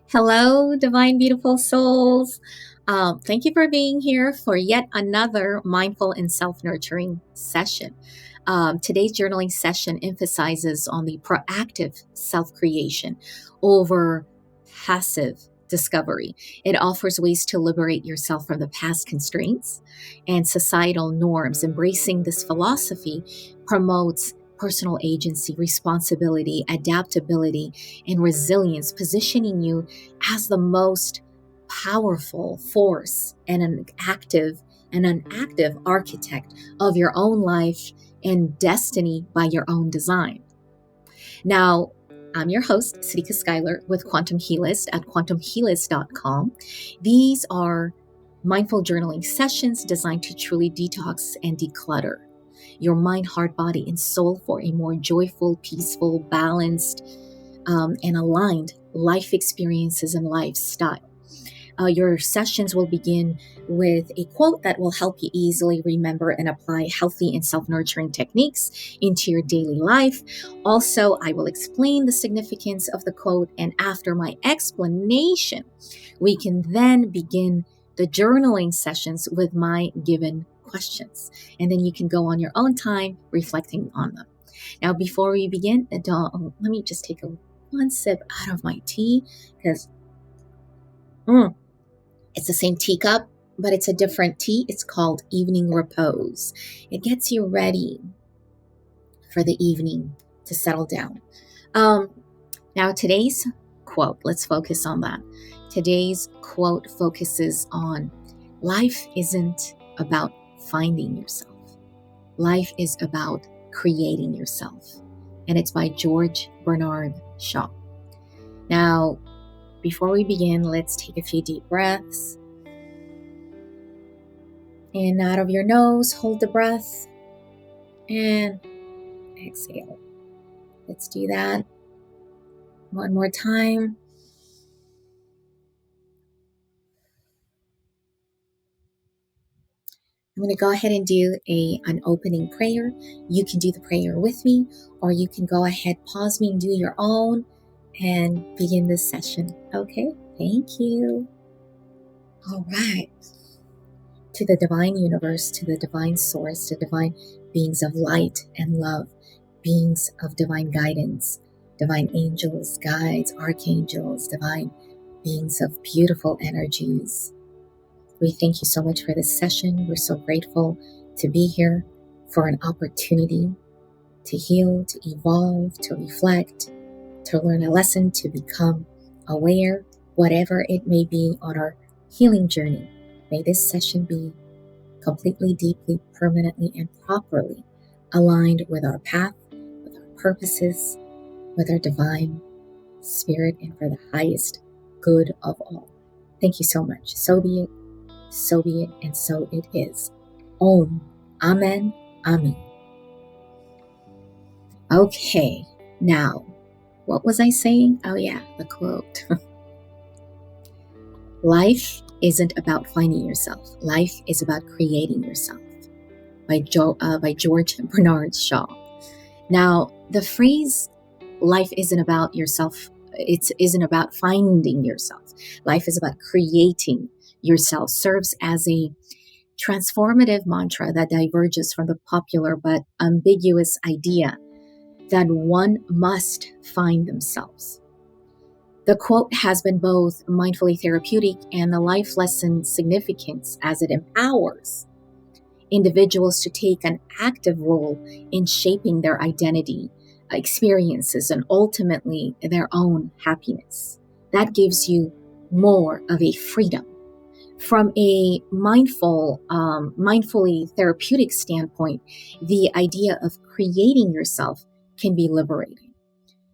Hello, divine, beautiful souls. Thank you for being here for yet another mindful and self nurturing session. Today's journaling session emphasizes on the proactive self creation over passive discovery. It offers ways to liberate yourself from the past constraints and societal norms. Embracing this philosophy promotes personal agency, responsibility, adaptability, and resilience, positioning you as the most powerful force and an active architect of your own life and destiny by your own design. Now, I'm your host, Sarika Schuyler with Quantum Helist at quantumhelist.com. These are mindful journaling sessions designed to truly detox and declutter your mind, heart, body, and soul for a more joyful, peaceful, balanced, and aligned life experiences and lifestyle. Your sessions will begin with a quote that will help you easily remember and apply healthy and self nurturing techniques into your daily life. Also, I will explain the significance of the quote, and after my explanation, we can then begin the journaling sessions with my given questions. And then you can go on your own time reflecting on them. Now, before we begin, let me just take one sip out of my tea because it's the same teacup, but it's a different tea. It's called Evening Repose. It gets you ready for the evening to settle down. Um, Now, today's quote, let's focus on that. Today's quote focuses on life isn't about finding yourself. Life is about creating yourself. And it's by George Bernard Shaw. Now, before we begin, let's take a few deep breaths. In out of your nose, hold the breath, and exhale. Let's do that one more time. I'm going to go ahead and do an opening prayer. You can do the prayer with me, or you can go ahead, pause me, and do your own, and begin this session. Okay, thank you. All right. To the divine universe, to the divine source, to divine beings of light and love, beings of divine guidance, divine angels, guides, archangels, divine beings of beautiful energies. We thank you so much for this session. We're so grateful to be here, for an opportunity to heal, to evolve, to reflect, to learn a lesson, to become aware, whatever it may be on our healing journey. May this session be completely, deeply, permanently, and properly aligned with our path, with our purposes, with our divine spirit, and for the highest good of all. Thank you so much. So be it, and so it is. Om. Amen. Amen. Okay, now, what was I saying? Oh yeah, the quote. Life isn't about finding yourself. Life is about creating yourself. By George Bernard Shaw. Now, the phrase "life isn't about yourself," it isn't about finding yourself. Life is about creating yourself. Serves as a transformative mantra that diverges from the popular but ambiguous idea that one must find themselves. The quote has been both mindfully therapeutic and a life lesson significance as it empowers individuals to take an active role in shaping their identity, experiences, and ultimately their own happiness. That gives you more of a freedom. From a mindfully therapeutic standpoint, the idea of creating yourself can be liberating.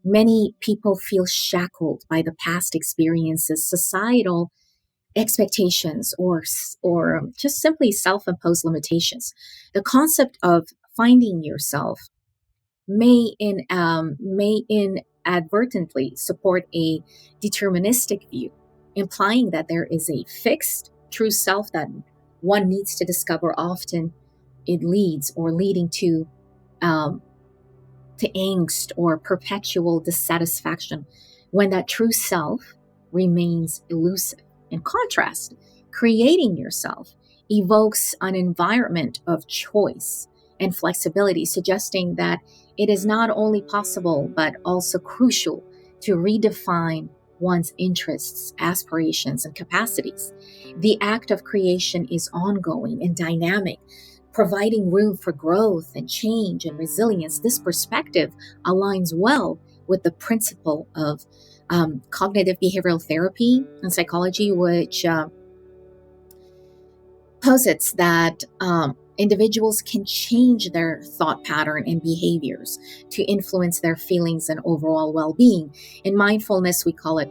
Many people feel shackled by the past experiences, societal expectations, or just simply self-imposed limitations. The concept of finding yourself may inadvertently support a deterministic view, implying that there is a fixed true self that one needs to discover. Often, it leading um, to angst or perpetual dissatisfaction when that true self, remains elusive. In contrast, creating yourself evokes an environment of choice and flexibility, suggesting that it is not only possible but also crucial to redefine one's interests, aspirations, and capacities. The act of creation is ongoing and dynamic, providing room for growth and change and resilience. This perspective aligns well with the principle of cognitive behavioral therapy and psychology, which posits that individuals can change their thought pattern and behaviors to influence their feelings and overall well being. In mindfulness, we call it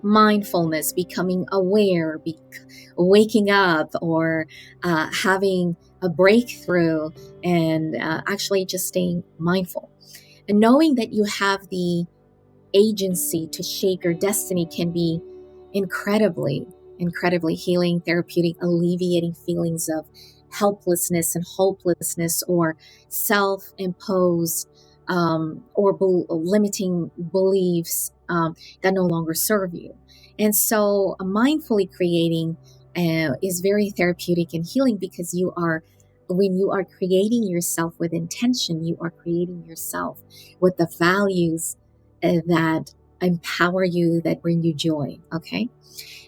mindfulness, becoming aware, waking up, or having a breakthrough, and actually just staying mindful. And knowing that you have the agency to shape your destiny can be incredibly healing, therapeutic, alleviating feelings of helplessness and hopelessness, or self-imposed or limiting beliefs that no longer serve you. And so mindfully creating is very therapeutic and healing, because when you are creating yourself with intention, you are creating yourself with the values that empower you, that bring you joy. Okay.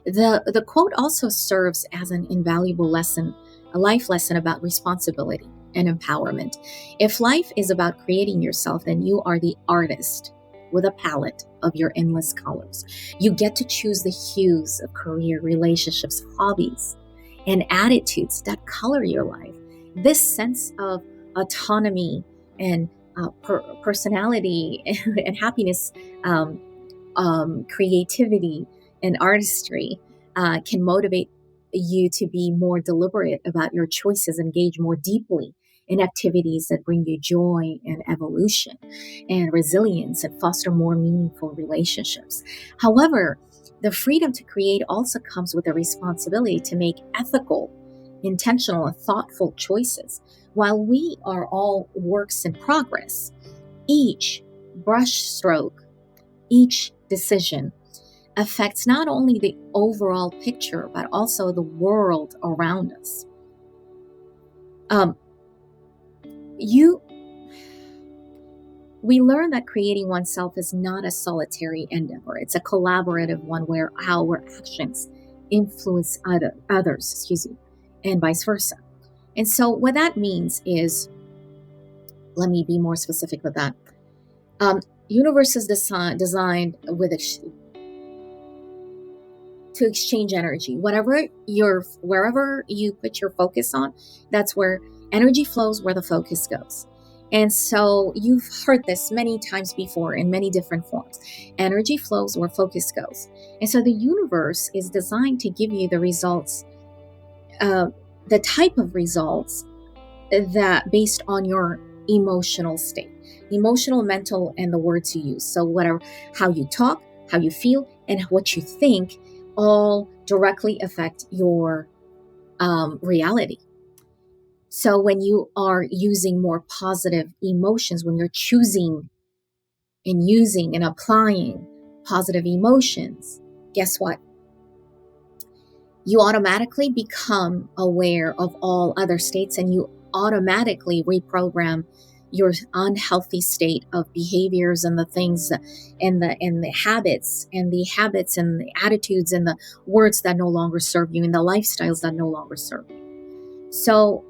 The quote also serves as an invaluable lesson, a life lesson about responsibility and empowerment. If life is about creating yourself, then you are the artist with a palette of your endless colors. You get to choose the hues of career, relationships, hobbies, and attitudes that color your life. This sense of autonomy and personality and happiness, creativity, and artistry can motivate you to be more deliberate about your choices, engage more deeply in activities that bring you joy and evolution and resilience, and foster more meaningful relationships. However, the freedom to create also comes with a responsibility to make ethical, intentional, and thoughtful choices. While we are all works in progress, each brushstroke, each decision affects not only the overall picture, but also the world around us. Um, we learn that creating oneself is not a solitary endeavor. It's a collaborative one where our actions influence others, and vice versa. And so what that means is, let me be more specific with that. Universe is designed with to exchange energy. Wherever you put your focus on, that's where energy flows, where the focus goes. And so you've heard this many times before in many different forms. Energy flows where focus goes. And so the universe is designed to give you the results, the type of results that based on your emotional state, emotional, mental, and the words you use. So whatever, how you talk, how you feel, and what you think all directly affect your reality. So when you are using more positive emotions, when you're choosing and using and applying positive emotions, guess what? You automatically become aware of all other states, and you automatically reprogram your unhealthy state of behaviors and the things and the habits and the attitudes and the words that no longer serve you and the lifestyles that no longer serve you. So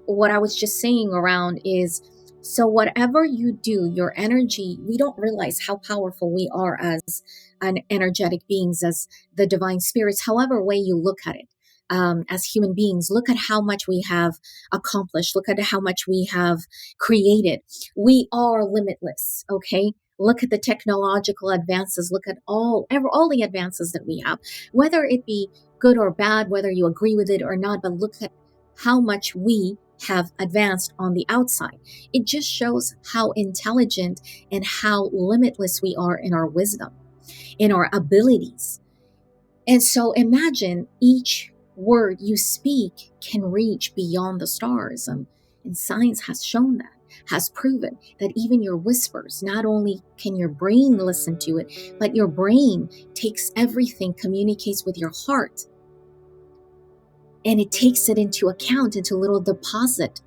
what I was just saying around is, so whatever you do, your energy, we don't realize how powerful we are as an energetic beings, as the divine spirits, however way you look at it. As human beings, look at how much we have accomplished. Look at how much we have created. We are limitless, okay? Look at the technological advances. Look at all the advances that we have, whether it be good or bad, whether you agree with it or not, but look at how much we have advanced on the outside. It just shows how intelligent and how limitless we are in our wisdom, in our abilities. And so imagine each word you speak can reach beyond the stars. And science has shown that. has proven that even your whispers, not only can your brain listen to it, but your brain takes everything, communicates with your heart, and it takes it into account, into a little deposit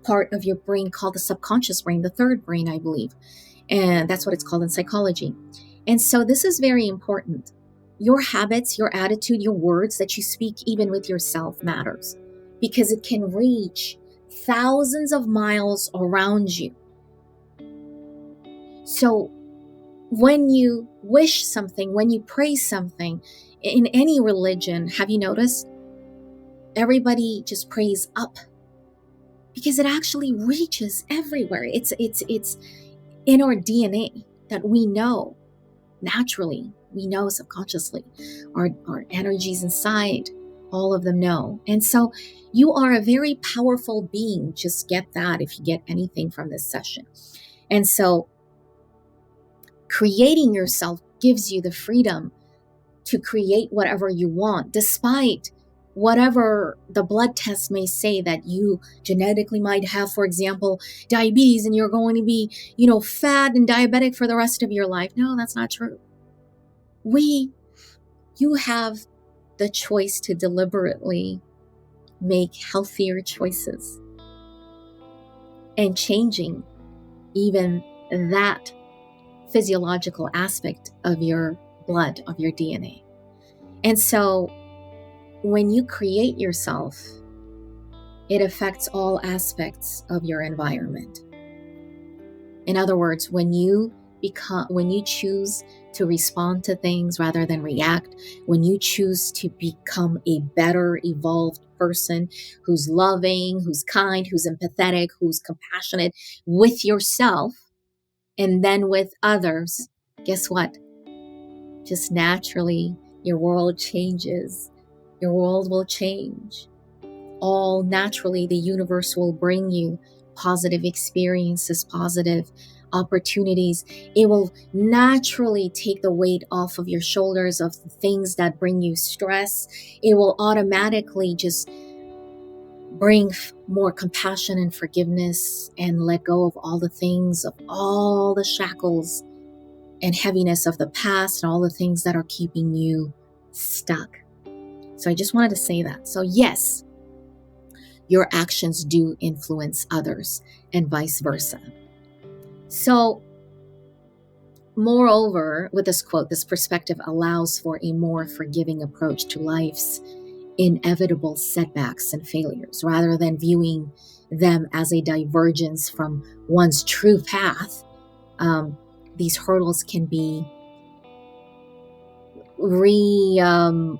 part of your brain called the subconscious brain, the third brain, I believe. And that's what it's called in psychology. And so this is very important. Your habits, your attitude, your words that you speak, even with yourself, matters, because it can reach thousands of miles around you. So when you wish something, when you praise something, in any religion, have you noticed? Everybody just prays up, because it actually reaches everywhere. It's in our DNA that we know naturally, we know subconsciously, our energies inside, all of them know. And so you are a very powerful being. Just get that if you get anything from this session. And so creating yourself gives you the freedom to create whatever you want, despite whatever the blood test may say that you genetically might have, for example, diabetes, and you're going to be, fat and diabetic for the rest of your life. No, that's not true. You have the choice to deliberately make healthier choices and changing even that physiological aspect of your blood, of your DNA. And so when you create yourself, it affects all aspects of your environment. In other words, when you choose to respond to things rather than react, when you choose to become a better, evolved person who's loving, who's kind, who's empathetic, who's compassionate with yourself and then with others, guess what? Just naturally, your world changes. Your world will change. All naturally, the universe will bring you positive experiences, positive opportunities. It will naturally take the weight off of your shoulders of the things that bring you stress. It will automatically just bring more compassion and forgiveness and let go of all the things, of all the shackles and heaviness of the past and all the things that are keeping you stuck. So I just wanted to say that. So yes, your actions do influence others and vice versa. So moreover, with this quote, this perspective allows for a more forgiving approach to life's inevitable setbacks and failures, rather than viewing them as a divergence from one's true path. These hurdles can be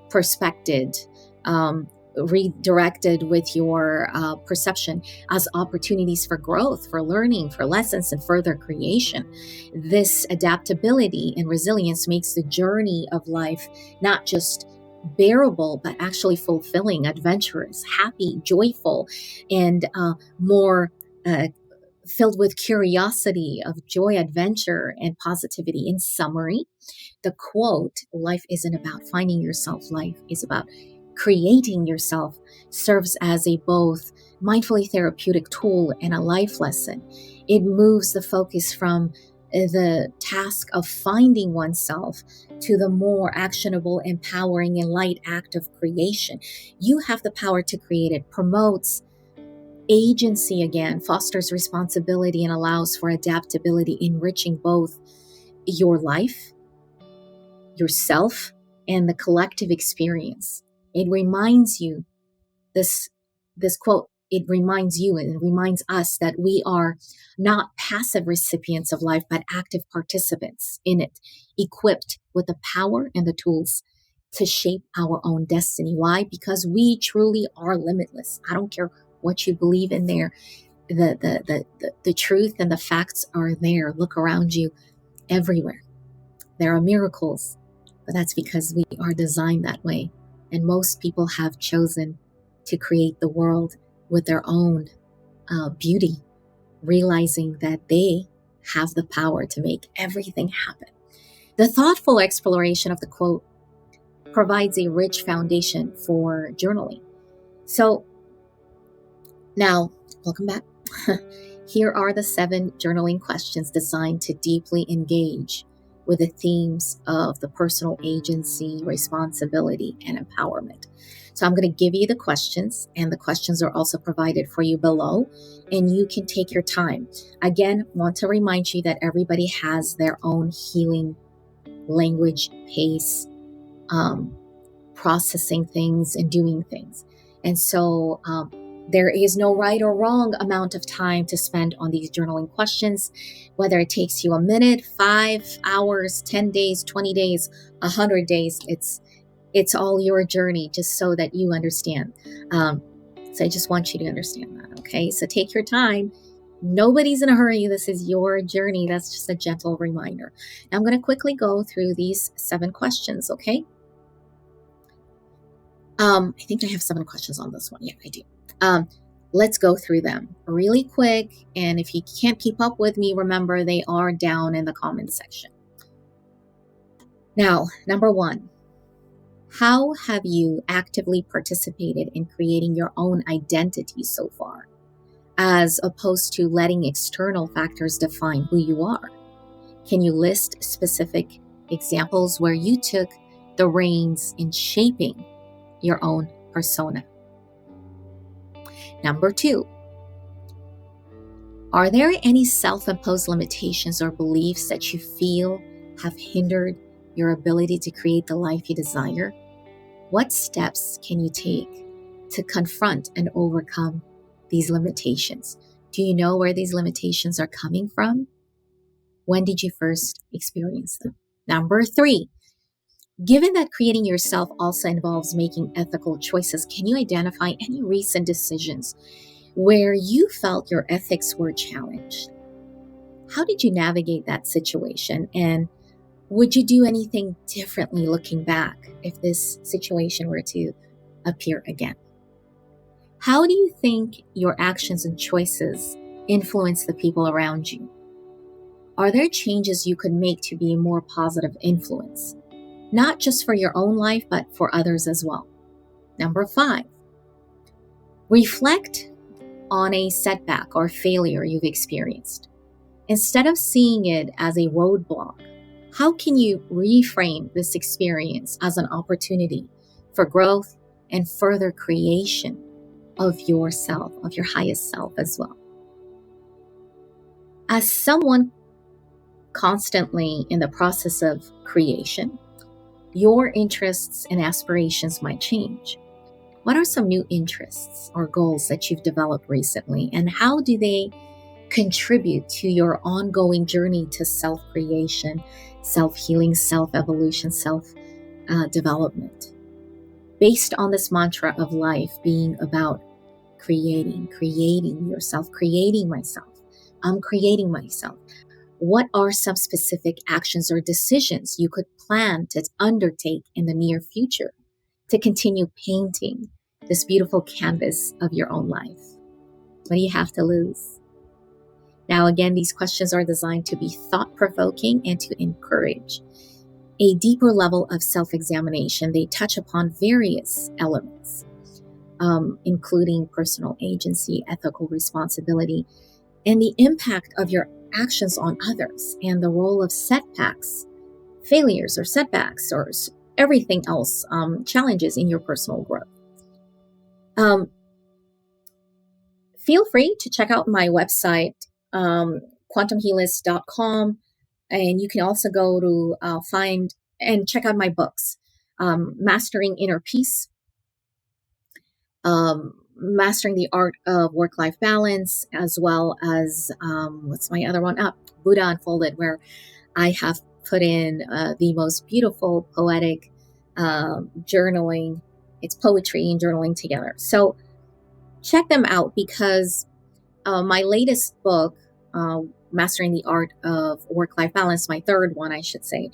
perspected, redirected with your perception as opportunities for growth, for learning, for lessons, and further creation. This adaptability and resilience makes the journey of life not just bearable, but actually fulfilling, adventurous, happy, joyful, and more filled with curiosity, of joy, adventure, and positivity. In summary, the quote, life isn't about finding yourself, life is about creating yourself, serves as a both mindfully therapeutic tool and a life lesson. It moves the focus from the task of finding oneself to the more actionable, empowering, and light act of creation. You have the power to create it, promotes agency again, fosters responsibility, and allows for adaptability, enriching both your life, yourself, and the collective experience. It reminds you, this quote, it reminds you and it reminds us that we are not passive recipients of life, but active participants in it, equipped with the power and the tools to shape our own destiny. Why? Because we truly are limitless. I don't care what you believe in there. The truth and the facts are there. Look around you everywhere. There are miracles, but that's because we are designed that way. And most people have chosen to create the world with their own beauty, realizing that they have the power to make everything happen. The thoughtful exploration of the quote provides a rich foundation for journaling. So now, welcome back. Here are the 7 journaling questions designed to deeply engage with the themes of the personal agency, responsibility, and empowerment. So I'm going to give you the questions, and the questions are also provided for you below, and you can take your time. Again, want to remind you that everybody has their own healing language, pace, processing things and doing things. And so there is no right or wrong amount of time to spend on these journaling questions, whether it takes you a minute, 5 hours, 10 days, 20 days, 100 days. It's all your journey, just so that you understand. So I just want you to understand that, okay? So take your time. Nobody's in a hurry. This is your journey. That's just a gentle reminder. Now I'm going to quickly go through these 7 questions, okay? I think I have 7 questions on this one. Yeah, I do. Let's go through them really quick. And if you can't keep up with me, remember they are down in the comments section. Now, number 1, how have you actively participated in creating your own identity so far, as opposed to letting external factors define who you are? Can you list specific examples where you took the reins in shaping your own persona? Number 2, are there any self-imposed limitations or beliefs that you feel have hindered your ability to create the life you desire? What steps can you take to confront and overcome these limitations? Do you know where these limitations are coming from? When did you first experience them? Number 3, given that creating yourself also involves making ethical choices, can you identify any recent decisions where you felt your ethics were challenged? How did you navigate that situation? And would you do anything differently looking back if this situation were to appear again? How do you think your actions and choices influence the people around you? Are there changes you could make to be a more positive influence, not just for your own life, but for others as well? Number 5, reflect on a setback or failure you've experienced. Instead of seeing it as a roadblock, how can you reframe this experience as an opportunity for growth and further creation of yourself, of your highest self as well? As someone constantly in the process of creation, your interests and aspirations might change. What are some new interests or goals that you've developed recently, and how do they contribute to your ongoing journey to self-creation, self-healing, self-evolution, self-development? Based on this mantra of life being about creating yourself, creating myself, I'm creating myself. What are some specific actions or decisions you could plan to undertake in the near future to continue painting this beautiful canvas of your own life? What do you have to lose? Now, again, these questions are designed to be thought-provoking and to encourage a deeper level of self-examination. They touch upon various elements, including personal agency, ethical responsibility, and the impact of your actions on others, and the role of setbacks, failures or setbacks, or everything else, challenges in your personal growth. Feel free to check out my website, quantumhealist.com, and you can also go to find and check out my books, Mastering Inner Peace, Mastering the Art of Work-Life Balance, as well as, what's my other one up? Buddha Unfolded, where I have put in the most beautiful poetic journaling. It's poetry and journaling together. So check them out, because my latest book, Mastering the Art of Work-Life Balance, my third one, I should say,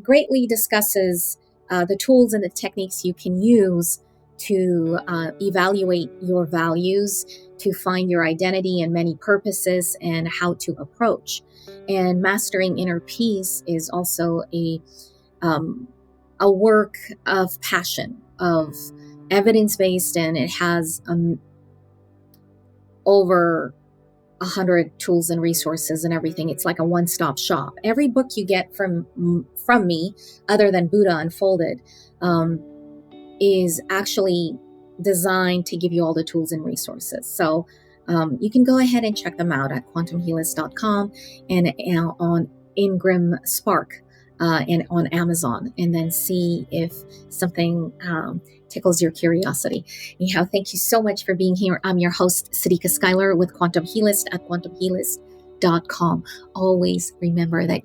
greatly discusses the tools and the techniques you can use to evaluate your values, to find your identity and many purposes, and how to approach. And Mastering Inner Peace is also a work of passion, of evidence-based, and it has over 100 tools and resources and everything. It's like a one-stop shop. Every book you get from me, other than Buddha Unfolded, is actually designed to give you all the tools and resources. So you can go ahead and check them out at quantumhelist.com and on Ingram Spark and on Amazon, and then see if something tickles your curiosity. Anyhow, thank you so much for being here. I'm your host, Sadika Schuyler with Quantum Helist at quantumhelist.com. Always remember that